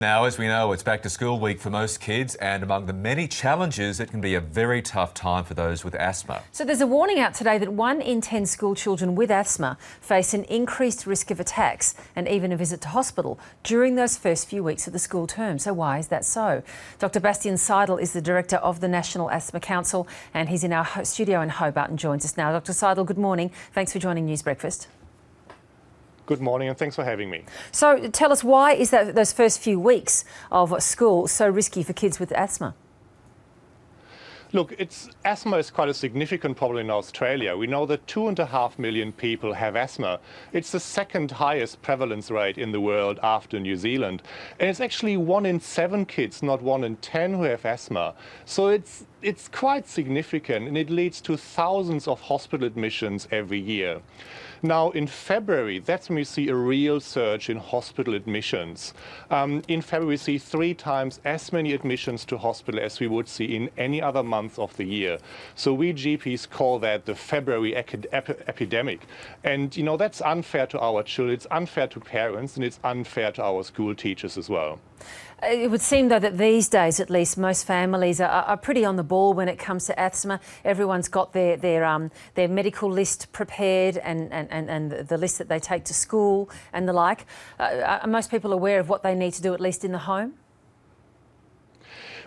Now, as we know, it's back to school week for most kids, and among the many challenges, it can be a very tough time for those with asthma. So there's a warning out today that 1 in 10 school children with asthma face an increased risk of attacks and even a visit to hospital during those first few weeks of the school term. So why is that so? Dr. Bastian Seidel is the director of the National Asthma Council, and he's in our studio in Hobart and joins us now. Dr. Seidel, good morning. Thanks for joining News Breakfast. Good morning and thanks for having me. So tell us, why is that those first few weeks of school so risky for kids with asthma? Look, asthma is quite a significant problem in Australia. We know that 2.5 million people have asthma. It's the second highest prevalence rate in the world after New Zealand. And it's actually 1 in 7 kids, not 1 in 10, who have asthma. So it's quite significant, and it leads to thousands of hospital admissions every year. Now, in February, that's when we see a real surge in hospital admissions. In February, we see 3 times as many admissions to hospital as we would see in any other month of the year. So we GPs call that the February epidemic. And, you know, that's unfair to our children, it's unfair to parents, and it's unfair to our school teachers as well. It would seem, though, that these days, at least, most families are pretty on the ball when it comes to asthma. Everyone's got their medical list prepared and the list that they take to school and the like. Are most people aware of what they need to do, at least in the home?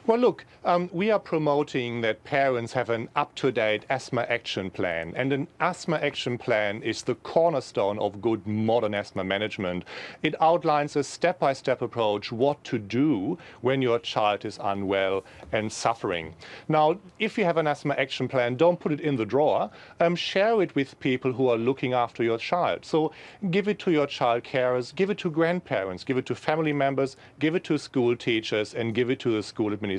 Well, look, we are promoting that parents have an up-to-date asthma action plan. And an asthma action plan is the cornerstone of good modern asthma management. It outlines a step-by-step approach what to do when your child is unwell and suffering. Now, if you have an asthma action plan, don't put it in the drawer. Share it with people who are looking after your child. So give it to your child carers, give it to grandparents, give it to family members, give it to school teachers, and give it to the school administrators,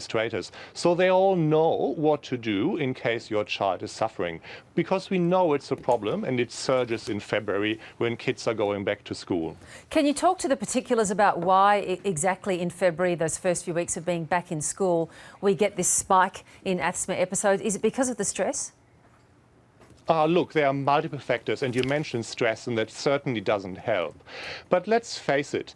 so they all know what to do in case your child is suffering. Because we know it's a problem, and it surges in February when kids are going back to school. Can you talk to the particulars about why exactly in February, those first few weeks of being back in school, we get this spike in asthma episodes? Is it because of the stress? Look, there are multiple factors, and you mentioned stress, and that certainly doesn't help. But let's face it,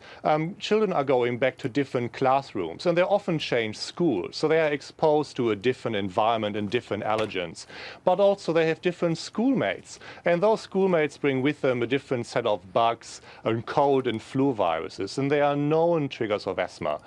children are going back to different classrooms, and they often change schools, so they are exposed to a different environment and different allergens. But also they have different schoolmates, and those schoolmates bring with them a different set of bugs and cold and flu viruses, and they are known triggers of asthma.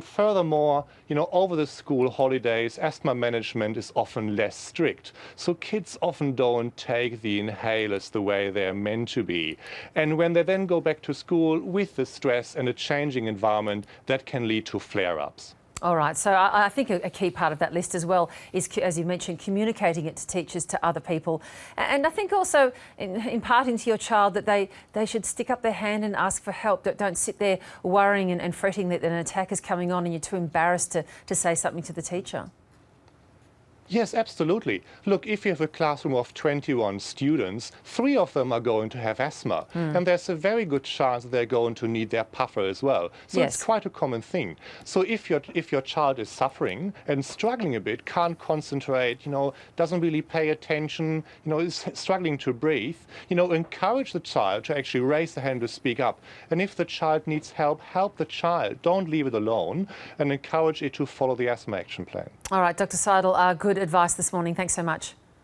Furthermore, you know, over the school holidays, asthma management is often less strict, so kids often don't take the inhalers the way they're meant to be. And when they then go back to school with the stress and a changing environment, that can lead to flare-ups. All right, so I think a key part of that list as well is, as you mentioned, communicating it to teachers, to other people. And I think also imparting to your child that they should stick up their hand and ask for help. Don't sit there worrying and fretting that an attack is coming on and you're too embarrassed to say something to the teacher. Yes, absolutely. Look, if you have a classroom of 21 students, 3 of them are going to have asthma. And there's a very good chance that they're going to need their puffer as well. So yes, it's quite a common thing. So if your child is suffering and struggling a bit, can't concentrate, you know, doesn't really pay attention, you know, is struggling to breathe, you know, encourage the child to actually raise the hand to speak up. And if the child needs help, help the child. Don't leave it alone, and encourage it to follow the asthma action plan. All right, Dr. Seidel, good advice this morning. Thanks so much.